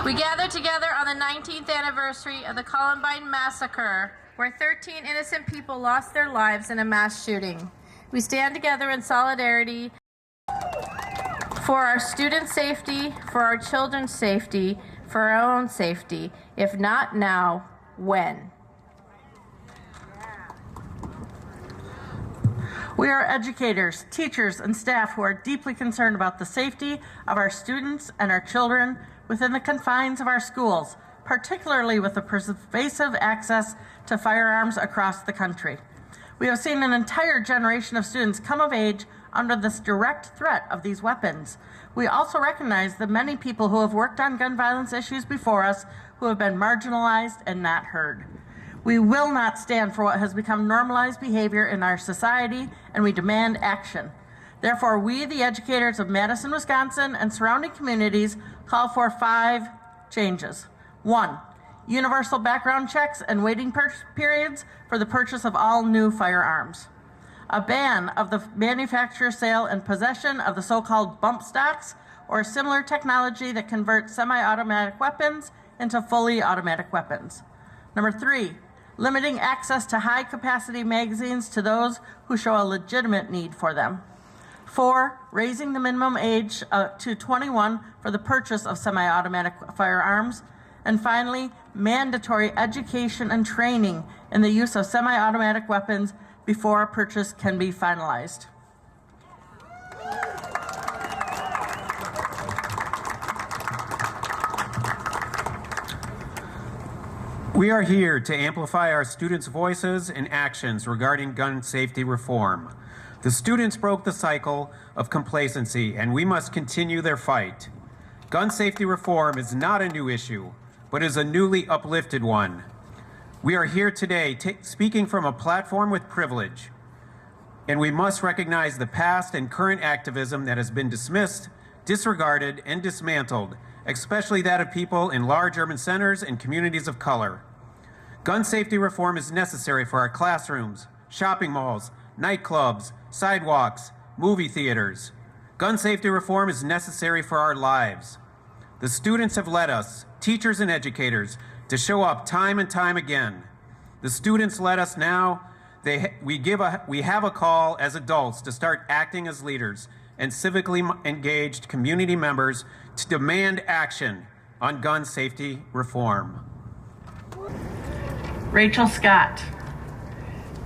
We gather together on the 19th anniversary of the Columbine Massacre, where 13 innocent people lost their lives in a mass shooting. We stand together in solidarity for our students' safety, for our children's safety, for our own safety. If not now, when? We are educators, teachers, and staff who are deeply concerned about the safety of our students and our children within the confines of our schools, particularly with the pervasive access to firearms across the country. We have seen an entire generation of students come of age under this direct threat of these weapons. We also recognize the many people who have worked on gun violence issues before us who have been marginalized and not heard. We will not stand for what has become normalized behavior in our society, and we demand action. Therefore, we, the educators of Madison, Wisconsin, and surrounding communities, call for 5 changes. 1, universal background checks and waiting periods for the purchase of all new firearms. A ban of the manufacture, sale, and possession of the so-called bump stocks or similar technology that converts semi-automatic weapons into fully automatic weapons. Number 3, limiting access to high-capacity magazines to those who show a legitimate need for them. 4, raising the minimum age to 21 for the purchase of semi-automatic firearms. And finally, mandatory education and training in the use of semi-automatic weapons before a purchase can be finalized. We are here to amplify our students' voices and actions regarding gun safety reform. The students broke the cycle of complacency, and we must continue their fight. Gun safety reform is not a new issue, but is a newly uplifted one. We are here today speaking from a platform with privilege, and we must recognize the past and current activism that has been dismissed, disregarded, and dismantled, especially that of people in large urban centers and communities of color. Gun safety reform is necessary for our classrooms, shopping malls, nightclubs, sidewalks, movie theaters. Gun safety reform is necessary for our lives. The students have led us, teachers and educators, to show up time and time again. The students let us now. We have a call as adults to start acting as leaders and civically engaged community members to demand action on gun safety reform. Rachel Scott,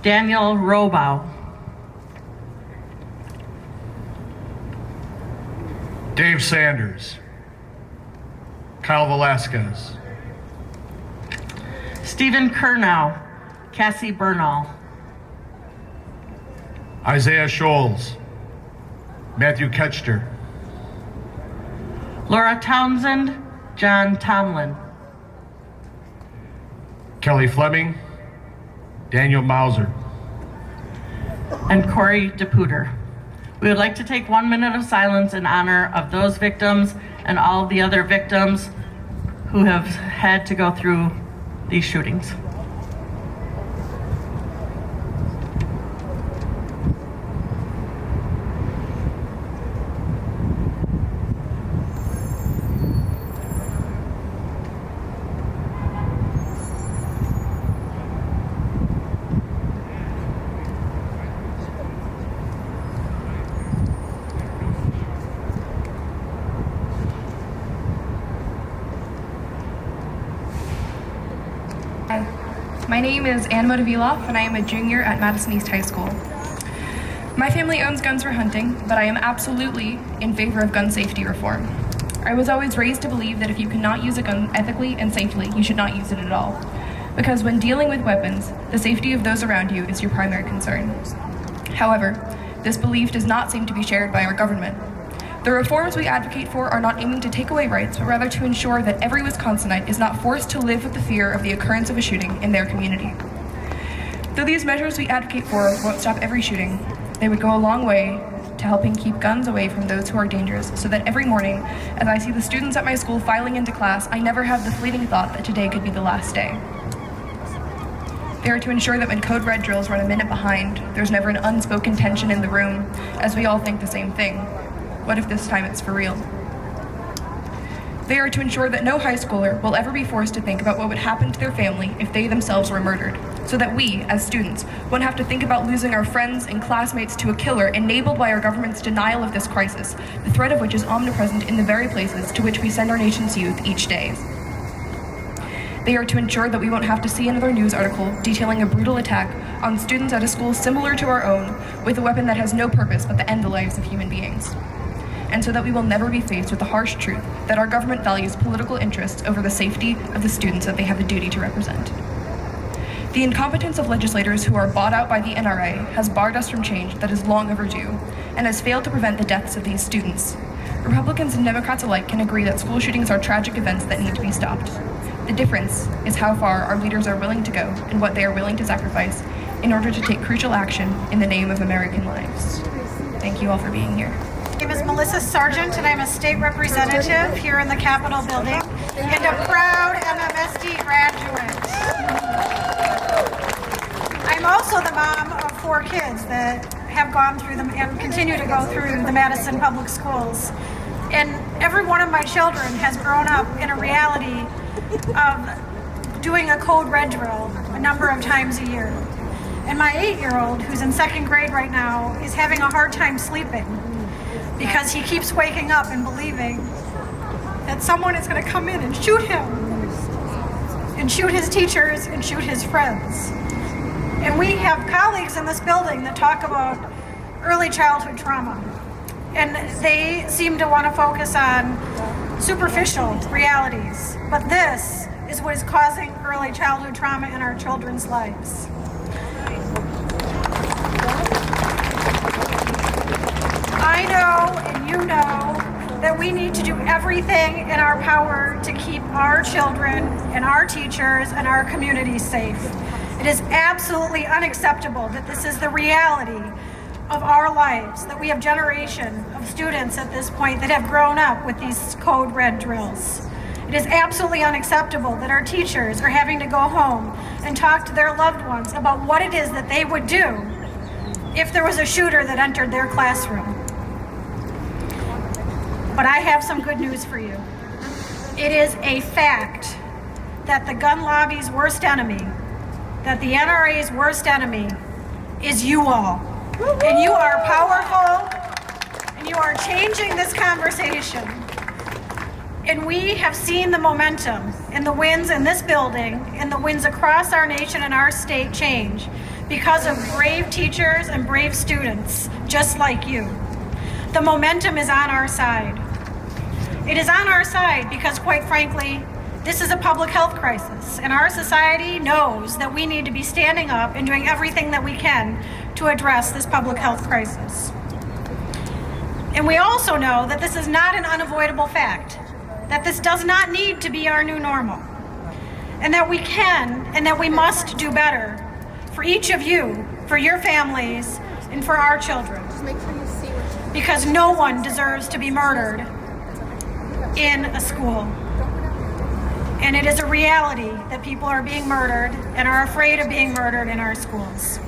Daniel Robow, Dave Sanders, Kyle Velasquez, Stephen Kernow, Cassie Bernal, Isaiah Scholes, Matthew Ketchter, Laura Townsend, John Tomlin, Kelly Fleming, Daniel Mauser, and Corey DePuter. We would like to take 1 minute of silence in honor of those victims and all of the other victims who have had to go through these shootings. My name is Anne Motoviloff, and I am a junior at Madison East High School. My family owns guns for hunting, but I am absolutely in favor of gun safety reform. I was always raised to believe that if you cannot use a gun ethically and safely, you should not use it at all. Because when dealing with weapons, the safety of those around you is your primary concern. However, this belief does not seem to be shared by our government. The reforms we advocate for are not aiming to take away rights, but rather to ensure that every Wisconsinite is not forced to live with the fear of the occurrence of a shooting in their community. Though these measures we advocate for won't stop every shooting, they would go a long way to helping keep guns away from those who are dangerous, so that every morning, as I see the students at my school filing into class, I never have the fleeting thought that today could be the last day. They are to ensure that when code red drills run a minute behind, there's never an unspoken tension in the room, as we all think the same thing. What if this time it's for real? They are to ensure that no high schooler will ever be forced to think about what would happen to their family if they themselves were murdered, so that we, as students, won't have to think about losing our friends and classmates to a killer enabled by our government's denial of this crisis, the threat of which is omnipresent in the very places to which we send our nation's youth each day. They are to ensure that we won't have to see another news article detailing a brutal attack on students at a school similar to our own with a weapon that has no purpose but to end the lives of human beings. And so that we will never be faced with the harsh truth that our government values political interests over the safety of the students that they have a duty to represent. The incompetence of legislators who are bought out by the NRA has barred us from change that is long overdue and has failed to prevent the deaths of these students. Republicans and Democrats alike can agree that school shootings are tragic events that need to be stopped. The difference is how far our leaders are willing to go and what they are willing to sacrifice in order to take crucial action in the name of American lives. Thank you all for being here. My name is Melissa Sargent, and I'm a state representative here in the Capitol building and a proud MMSD graduate. I'm also the mom of 4 kids that have gone through them and continue to go through the Madison Public Schools. And every one of my children has grown up in a reality of doing a code red drill a number of times a year. And my 8-year-old, who's in 2nd grade right now, is having a hard time sleeping because he keeps waking up and believing that someone is going to come in and shoot him, and shoot his teachers, and shoot his friends. And we have colleagues in this building that talk about early childhood trauma, and they seem to want to focus on superficial realities. But this is what is causing early childhood trauma in our children's lives. I know, and you know, that we need to do everything in our power to keep our children and our teachers and our communities safe. It is absolutely unacceptable that this is the reality of our lives, that we have generation of students at this point that have grown up with these code red drills. It is absolutely unacceptable that our teachers are having to go home and talk to their loved ones about what it is that they would do if there was a shooter that entered their classroom. But I have some good news for you. It is a fact that the gun lobby's worst enemy, that the NRA's worst enemy, is you all. And you are powerful, and you are changing this conversation. And we have seen the momentum and the wins in this building and the wins across our nation and our state change because of brave teachers and brave students just like you. The momentum is on our side. It is on our side because, quite frankly, this is a public health crisis, and our society knows that we need to be standing up and doing everything that we can to address this public health crisis. And we also know that this is not an unavoidable fact, that this does not need to be our new normal, and that we can and that we must do better for each of you, for your families, and for our children. Because no one deserves to be murdered in a school. And it is a reality that people are being murdered and are afraid of being murdered in our schools.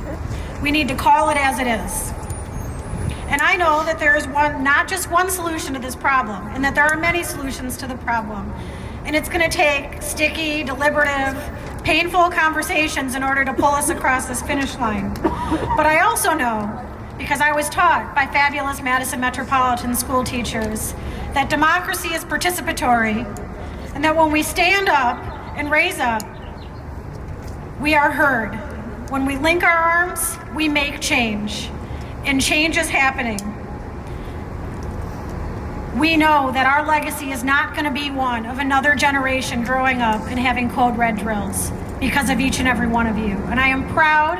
We need to call it as it is. And I know that there is not just one solution to this problem, and that there are many solutions to the problem. And it's going to take sticky, deliberative, painful conversations in order to pull us across this finish line. But I also know, because I was taught by fabulous Madison Metropolitan school teachers, that democracy is participatory, and that when we stand up and raise up, we are heard. When we link our arms, we make change, and change is happening. We know that our legacy is not going to be one of another generation growing up and having code red drills because of each and every one of you. And I am proud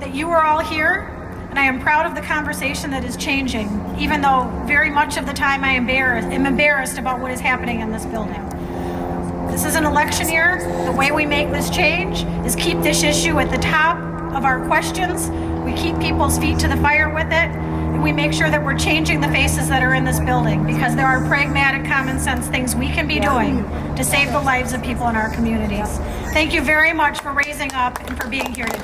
that you are all here, and I am proud of the conversation that is changing, even though very much of the time I am embarrassed about what is happening in this building. This is an election year. The way we make this change is keep this issue at the top of our questions. We keep people's feet to the fire with it, and we make sure that we're changing the faces that are in this building, because there are pragmatic, common sense things we can be doing to save the lives of people in our communities. Thank you very much for raising up and for being here today.